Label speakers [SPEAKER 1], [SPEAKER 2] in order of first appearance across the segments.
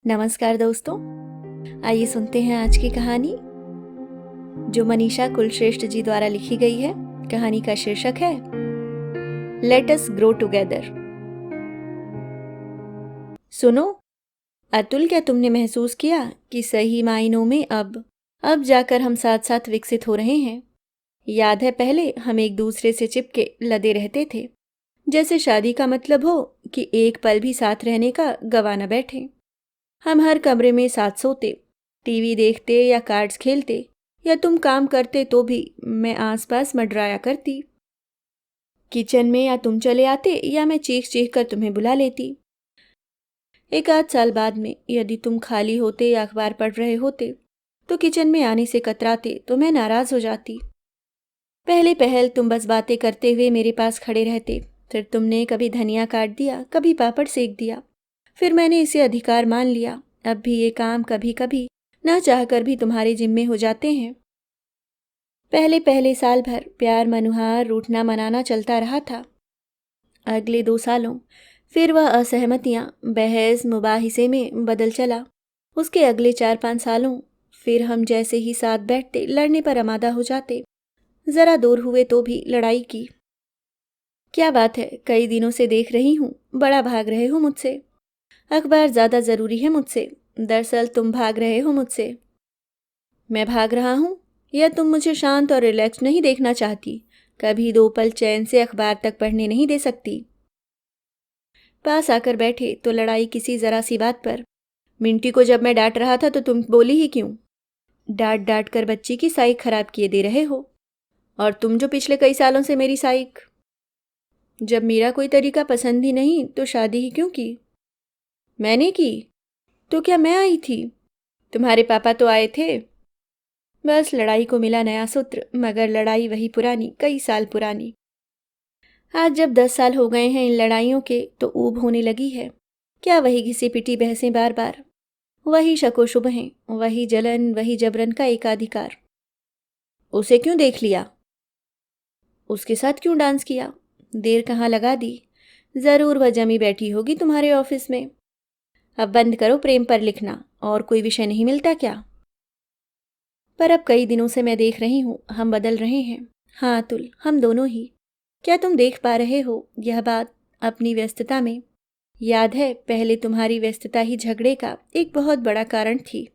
[SPEAKER 1] नमस्कार दोस्तों, आइए सुनते हैं आज की कहानी जो मनीषा कुलश्रेष्ठ जी द्वारा लिखी गई है। कहानी का शीर्षक है लेट अस ग्रो टुगेदर। सुनो अतुल, क्या तुमने महसूस किया कि सही मायनों में अब जाकर हम साथ साथ विकसित हो रहे हैं। याद है पहले हम एक दूसरे से चिपके लदे रहते थे, जैसे शादी का मतलब हो कि एक पल भी साथ रहने का गवा न बैठे। हम हर कमरे में साथ सोते, टीवी देखते या कार्ड्स खेलते, या तुम काम करते तो भी मैं आसपास मंडराया करती। किचन में या तुम चले आते या मैं चीख चीख कर तुम्हें बुला लेती। एक आध साल बाद में यदि तुम खाली होते या अखबार पढ़ रहे होते तो किचन में आने से कतराते तो मैं नाराज हो जाती। पहले पहल तुम बस बातें करते हुए मेरे पास खड़े रहते, फिर तुमने कभी धनिया काट दिया, कभी पापड़ सेक दिया, फिर मैंने इसे अधिकार मान लिया। अब भी ये काम कभी कभी ना चाहकर भी तुम्हारे जिम्मे हो जाते हैं। पहले पहले साल भर प्यार मनुहार रूठना मनाना चलता रहा था। अगले 2 सालों फिर वह असहमतियां बहस मुबाहिसे में बदल चला। उसके अगले 4-5 सालों फिर हम जैसे ही साथ बैठते लड़ने पर आमादा हो जाते। जरा दूर हुए तो भी लड़ाई की। क्या बात है, कई दिनों से देख रही हूं, बड़ा भाग रहे हो मुझसे। अखबार ज्यादा जरूरी है मुझसे। दरअसल तुम भाग रहे हो मुझसे। मैं भाग रहा हूं या तुम मुझे शांत और रिलैक्स नहीं देखना चाहती? कभी 2 पल चैन से अखबार तक पढ़ने नहीं दे सकती? पास आकर बैठे तो लड़ाई किसी जरा सी बात पर। मिंटी को जब मैं डांट रहा था तो तुम बोली ही क्यों? डांट डांट कर बच्ची की साइक खराब किए दे रहे हो। और तुम जो पिछले कई सालों से मेरी साइक। जब मेरा कोई तरीका पसंद ही नहीं तो शादी ही क्यों की? मैंने की तो क्या मैं आई थी? तुम्हारे पापा तो आए थे। बस लड़ाई को मिला नया सूत्र, मगर लड़ाई वही पुरानी, कई साल पुरानी। आज जब 10 साल हो गए हैं इन लड़ाइयों के तो ऊब होने लगी है। क्या वही घिसी पिटी बहसें बार बार, वही शको शुबहें, वही जलन, वही जबरन का एकाधिकार। उसे क्यों देख लिया? उसके साथ क्यों डांस किया? देर कहाँ लगा दी? जरूर वह जमी बैठी होगी तुम्हारे ऑफिस में। अब बंद करो प्रेम पर लिखना, और कोई विषय नहीं मिलता क्या? पर अब कई दिनों से मैं देख रही हूँ हम बदल रहे हैं। हाँ अतुल, हम दोनों ही। क्या तुम देख पा रहे हो यह बात अपनी व्यस्तता में? याद है पहले तुम्हारी व्यस्तता ही झगड़े का एक बहुत बड़ा कारण थी।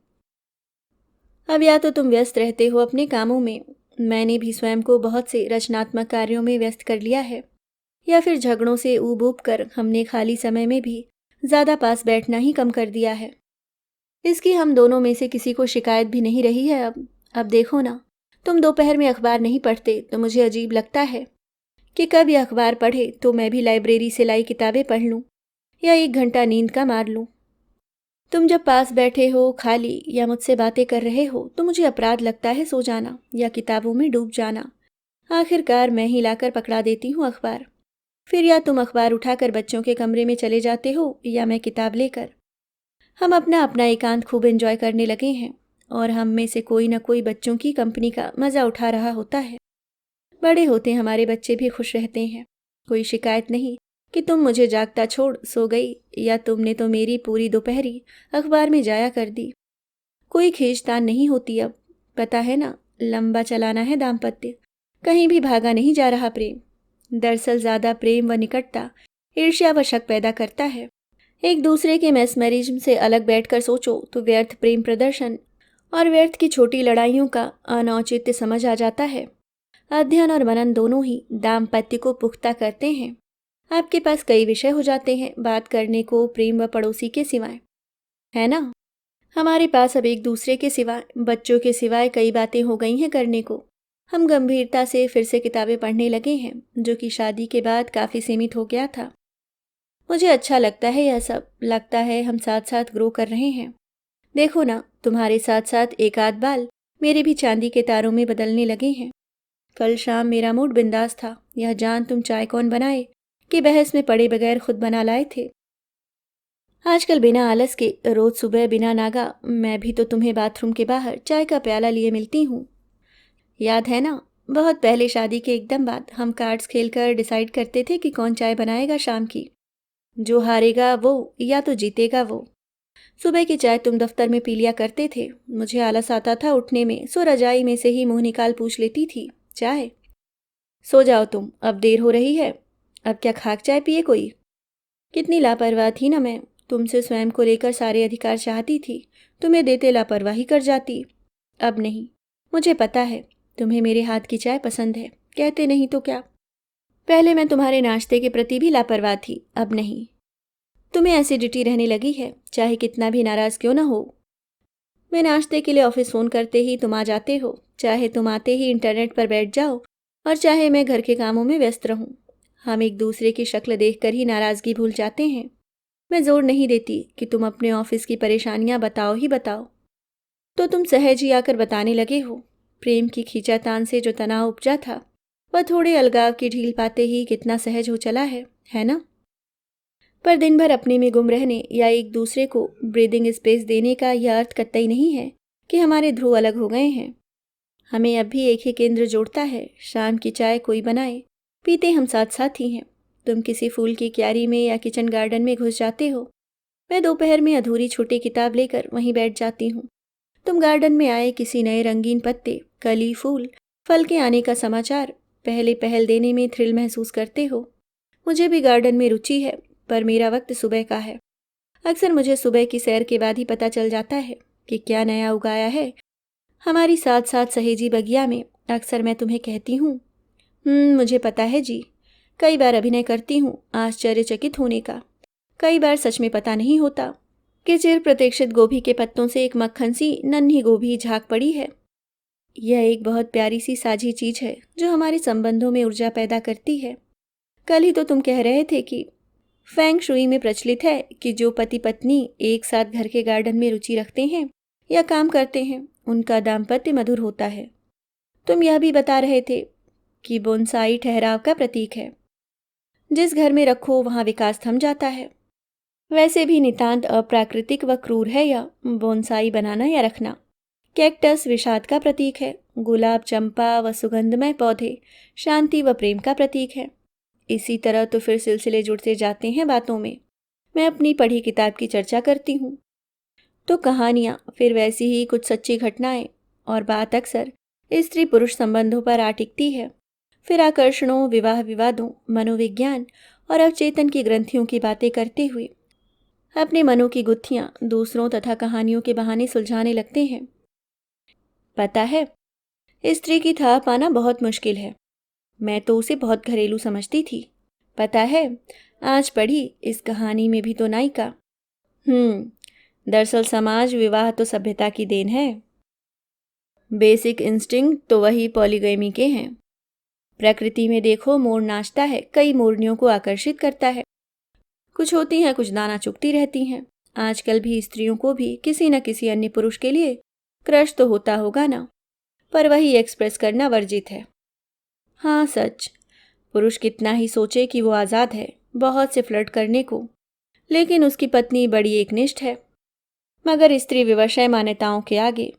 [SPEAKER 1] अब या तो तुम व्यस्त रहते हो अपने कामों में, मैंने भी स्वयं को बहुत से रचनात्मक कार्यों में व्यस्त कर लिया है, या फिर झगड़ों से ऊब ऊब कर हमने खाली समय में भी ज्यादा पास बैठना ही कम कर दिया है। इसकी हम दोनों में से किसी को शिकायत भी नहीं रही है। अब देखो ना, तुम दोपहर में अखबार नहीं पढ़ते तो मुझे अजीब लगता है कि कब यह अखबार पढ़े तो मैं भी लाइब्रेरी से लाई किताबें पढ़ लूं या 1 घंटा नींद का मार लूं। तुम जब पास बैठे हो खाली या मुझसे बातें कर रहे हो तो मुझे अपराध लगता है सो जाना या किताबों में डूब जाना। आखिरकार मैं ही लाकर पकड़ा देती हूँ अखबार। फिर या तुम अखबार उठाकर बच्चों के कमरे में चले जाते हो या मैं किताब लेकर। हम अपना अपना एकांत खूब एंजॉय करने लगे हैं, और हम में से कोई न कोई बच्चों की कंपनी का मजा उठा रहा होता है। बड़े होते हमारे बच्चे भी खुश रहते हैं। कोई शिकायत नहीं कि तुम मुझे जागता छोड़ सो गई या तुमने तो मेरी पूरी दोपहरी अखबार में जाया कर दी। कोई खींचतान नहीं होती अब। पता है ना, लंबा चलाना है दाम्पत्य, कहीं भी भागा नहीं जा रहा प्रेम। दरअसल ज्यादा प्रेम व निकटता ईर्ष्या व शक पैदा करता है। एक दूसरे के मैस्मरिज्म से अलग बैठकर सोचो तो व्यर्थ प्रेम प्रदर्शन और व्यर्थ की छोटी लड़ाइयों का अनौचित्य समझ आ जाता है। अध्ययन और मनन दोनों ही दाम्पत्य को पुख्ता करते हैं। आपके पास कई विषय हो जाते हैं बात करने को प्रेम व पड़ोसी के सिवाय, है ना? हमारे पास अब एक दूसरे के सिवाय, बच्चों के सिवाय कई बातें हो गई हैं करने को। हम गंभीरता से फिर से किताबें पढ़ने लगे हैं, जो कि शादी के बाद काफी सीमित हो गया था। मुझे अच्छा लगता है यह सब। लगता है हम साथ साथ ग्रो कर रहे हैं। देखो ना, तुम्हारे साथ साथ एक आध बाल मेरे भी चांदी के तारों में बदलने लगे हैं। कल शाम मेरा मूड बिंदास था, यह जान तुम चाय कौन बनाए कि बहस में पड़े बगैर खुद बना लाए थे। आजकल बिना आलस के रोज सुबह बिना नागा मैं भी तो तुम्हें बाथरूम के बाहर चाय का प्याला लिए मिलती हूँ। याद है ना, बहुत पहले शादी के एकदम बाद हम कार्ड्स खेलकर डिसाइड करते थे कि कौन चाय बनाएगा शाम की। जो हारेगा वो या तो जीतेगा वो। सुबह की चाय तुम दफ्तर में पी लिया करते थे। मुझे आलस आता था उठने में, सो रजाई में से ही मुंह निकाल पूछ लेती थी, चाय? सो जाओ तुम, अब देर हो रही है। अब क्या खाक चाय पिए कोई? कितनी लापरवाह थी ना मैं। तुमसे स्वयं को लेकर सारे अधिकार चाहती थी, तुम्हें देते लापरवाही कर जाती। अब नहीं, मुझे पता है तुम्हें मेरे हाथ की चाय पसंद है, कहते नहीं तो क्या। पहले मैं तुम्हारे नाश्ते के प्रति भी लापरवाह थी, अब नहीं। तुम्हें एसिडिटी रहने लगी है, चाहे कितना भी नाराज क्यों ना हो। मैं नाश्ते के लिए ऑफिस फ़ोन करते ही तुम आ जाते हो, चाहे तुम आते ही इंटरनेट पर बैठ जाओ और चाहे मैं घर के कामों में व्यस्त रहूं। हम एक दूसरे की शक्ल देखकर ही नाराज़गी भूल जाते हैं। मैं जोर नहीं देती कि तुम अपने ऑफिस की परेशानियां बताओ ही बताओ, तो तुम सहज ही आकर बताने लगे हो। प्रेम की खींचातान से जो तनाव उपजा था, वह थोड़े अलगाव की ढील पाते ही कितना सहज हो चला है ना? पर दिन भर अपने में गुम रहने या एक दूसरे को ब्रीदिंग स्पेस देने का यह अर्थ कतई नहीं है कि हमारे ध्रुव अलग हो गए हैं। हमें अब भी एक ही केंद्र जोड़ता है। शाम की चाय कोई बनाए, पीते हम साथ साथ ही हैं। तुम किसी फूल की क्यारी में या किचन गार्डन में घुस जाते हो, मैं दोपहर में अधूरी छोटी किताब लेकर वहीं बैठ जाती हूँ। तुम गार्डन में आए किसी नए रंगीन पत्ते, कली, फूल, फल के आने का समाचार पहले पहल देने में थ्रिल महसूस करते हो। मुझे भी गार्डन में रुचि है, पर मेरा वक्त सुबह का है। अक्सर मुझे सुबह की सैर के बाद ही पता चल जाता है कि क्या नया उगाया है हमारी साथ साथ सहेजी बगिया में। अक्सर मैं तुम्हें कहती हूँ, मुझे पता है जी। कई बार अभिनय करती हूँ आश्चर्यचकित होने का। कई बार सच में पता नहीं होता कि चिर प्रतीक्षित गोभी के पत्तों से एक मक्खन सी नन्ही गोभी झाँक पड़ी है। यह एक बहुत प्यारी सी साझी चीज है जो हमारे संबंधों में ऊर्जा पैदा करती है। कल ही तो तुम कह रहे थे कि फेंग शुई में प्रचलित है कि जो पति पत्नी एक साथ घर के गार्डन में रुचि रखते हैं या काम करते हैं, उनका दाम्पत्य मधुर होता है। तुम यह भी बता रहे थे कि बोनसाई ठहराव का प्रतीक है। जिस घर में रखो वहाँ विकास थम जाता है। वैसे भी नितांत अप्राकृतिक व क्रूर है यह बोनसाई बनाना या रखना। कैक्टस विषाद का प्रतीक है, गुलाब, चंपा व सुगंधमय पौधे शांति व प्रेम का प्रतीक है। इसी तरह तो फिर सिलसिले जुड़ते जाते हैं बातों में। मैं अपनी पढ़ी किताब की चर्चा करती हूँ तो कहानियाँ, फिर वैसी ही कुछ सच्ची घटनाएं, और बात अक्सर स्त्री पुरुष संबंधों पर आ टिकती है। फिर आकर्षणों, विवाह विवादों, मनोविज्ञान और अवचेतन की ग्रंथियों की बातें करते हुए अपने मनों की गुत्थियाँ दूसरों तथा कहानियों के बहाने सुलझाने लगते हैं। पता है, स्त्री की था पाना बहुत मुश्किल है। मैं तो उसे बहुत घरेलू समझती थी। पता है, आज पढ़ी इस कहानी में भी तो नायिका। दरअसल समाज विवाह तो सभ्यता की देन है। बेसिक इंस्टिंक्ट तो वही पॉलीगैमी के हैं। प्रकृति में देखो, मोर नाचता है, कई मोरनियों को आकर्षित करता है। कुछ होती हैं, कुछ दाना चुगती रहती हैं। आजकल भी स्त्रियों को भी किसी न किसी अन्य पुरुष के लिए क्रश तो होता होगा ना, पर वही एक्सप्रेस करना वर्जित है। हाँ सच, पुरुष कितना ही सोचे कि वो आज़ाद है बहुत से फ्लर्ट करने को, लेकिन उसकी पत्नी बड़ी एकनिष्ठ है। मगर स्त्री विवशय मान्यताओं के आगे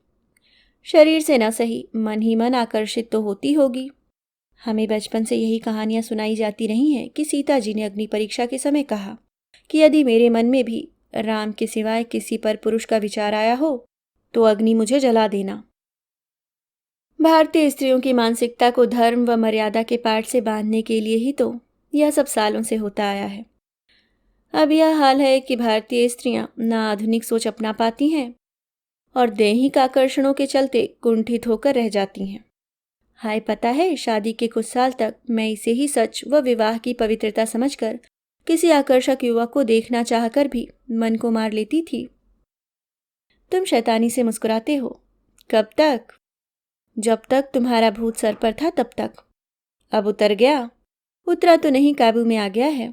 [SPEAKER 1] शरीर से न सही मन ही मन आकर्षित तो होती होगी। हमें बचपन से यही कहानियां सुनाई जाती रही हैं कि सीता जी ने अग्नि परीक्षा के समय कहा कि यदि मेरे मन में भी राम के सिवाय किसी पर पुरुष का विचार आया हो तो अग्नि मुझे जला देना। भारतीय स्त्रियों की मानसिकता को धर्म व मर्यादा के पाठ से बांधने के लिए ही तो यह सब सालों से होता आया है। अब यह हाल है कि भारतीय स्त्रियां ना आधुनिक सोच अपना पाती हैं और दैहिक आकर्षणों के चलते कुंठित होकर रह जाती हैं। हाय, पता है, शादी के कुछ साल तक मैं इसे ही सच व विवाह की पवित्रता समझकर किसी आकर्षक युवक को देखना चाहकर भी मन को मार लेती थी। तुम शैतानी से मुस्कुराते हो। कब तक? जब तक तुम्हारा भूत सर पर था तब तक। अब उतर गया? उतरा तो नहीं, काबू में आ गया है।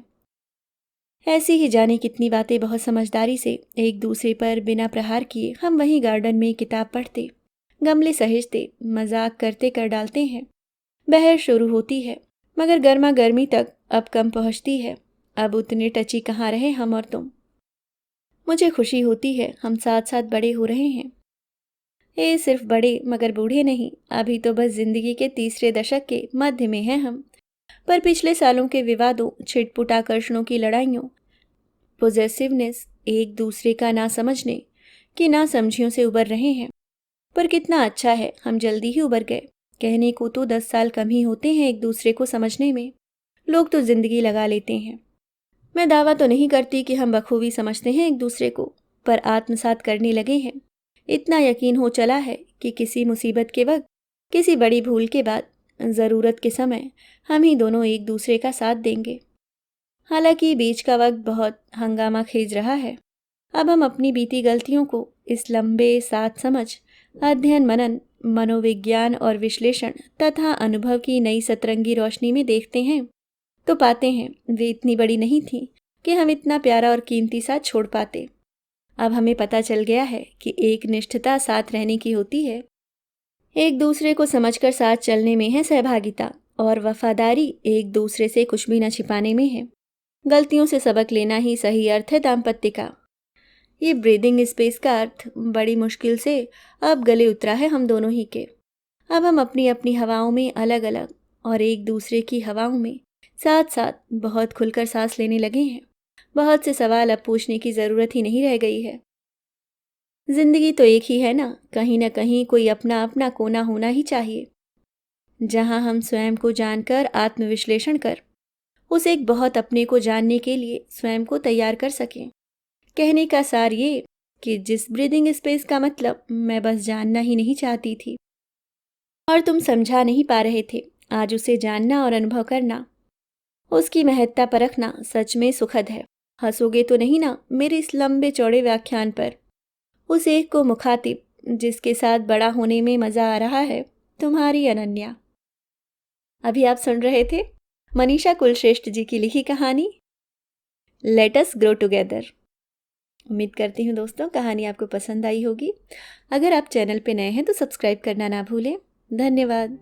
[SPEAKER 1] ऐसी ही जाने कितनी बातें बहुत समझदारी से एक दूसरे पर बिना प्रहार किए हम वहीं गार्डन में किताब पढ़ते, गमले सहेजते, मजाक करते कर डालते हैं। बहर शुरू होती है, मगर गर्मा गर्मी तक अब कम पहुंचती है। अब उतने टची कहाँ रहे हम और तुम। मुझे खुशी होती है हम साथ साथ बड़े हो रहे हैं। ये सिर्फ बड़े मगर बूढ़े नहीं, अभी तो बस जिंदगी के तीसरे दशक के मध्य में हैं हम। पर पिछले सालों के विवादों, छिटपुट आकर्षणों की लड़ाइयों, पोजेसिवनेस एक दूसरे का ना समझने कि ना समझियों से उबर रहे हैं। पर कितना अच्छा है हम जल्दी ही उबर गए। कहने को तो 10 साल कम ही होते हैं एक दूसरे को समझने में, लोग तो जिंदगी लगा लेते हैं। मैं दावा तो नहीं करती कि हम बखूबी समझते हैं एक दूसरे को, पर आत्मसात करने लगे हैं। इतना यकीन हो चला है कि किसी मुसीबत के वक्त, किसी बड़ी भूल के बाद, ज़रूरत के समय हम ही दोनों एक दूसरे का साथ देंगे। हालांकि बीच का वक्त बहुत हंगामा खेज रहा है। अब हम अपनी बीती गलतियों को इस लंबे साथ समझ, अध्ययन मनन, मनोविज्ञान और विश्लेषण तथा अनुभव की नई सतरंगी रोशनी में देखते हैं तो पाते हैं वे इतनी बड़ी नहीं थी कि हम इतना प्यारा और कीमती साथ छोड़ पाते। अब हमें पता चल गया है कि एक निष्ठता साथ रहने की होती है, एक दूसरे को समझकर साथ चलने में है सहभागिता, और वफादारी एक दूसरे से कुछ भी न छिपाने में है। गलतियों से सबक लेना ही सही अर्थ है दाम्पत्य का। ये ब्रीदिंग स्पेस का अर्थ बड़ी मुश्किल से अब गले उतरा है हम दोनों ही के। अब हम अपनी अपनी हवाओं में अलग अलग और एक दूसरे की हवाओं में साथ साथ बहुत खुलकर सांस लेने लगे हैं। बहुत से सवाल अब पूछने की ज़रूरत ही नहीं रह गई है। जिंदगी तो एक ही है ना कहीं कोई अपना अपना कोना होना ही चाहिए, जहां हम स्वयं को जानकर आत्मविश्लेषण कर उस एक बहुत अपने को जानने के लिए स्वयं को तैयार कर सकें। कहने का सार ये कि जिस ब्रीदिंग स्पेस का मतलब मैं बस जानना ही नहीं चाहती थी और तुम समझा नहीं पा रहे थे, आज उसे जानना और अनुभव करना, उसकी महत्ता परखना सच में सुखद है। हंसोगे तो नहीं ना मेरे इस लंबे चौड़े व्याख्यान पर? उस एक को मुखातिब जिसके साथ बड़ा होने में मज़ा आ रहा है, तुम्हारी अनन्या। अभी आप सुन रहे थे मनीषा कुलश्रेष्ठ जी की लिखी कहानी लेट अस ग्रो टुगेदर। उम्मीद करती हूँ दोस्तों कहानी आपको पसंद आई होगी। अगर आप चैनल पे नए हैं तो सब्सक्राइब करना ना भूलें। धन्यवाद।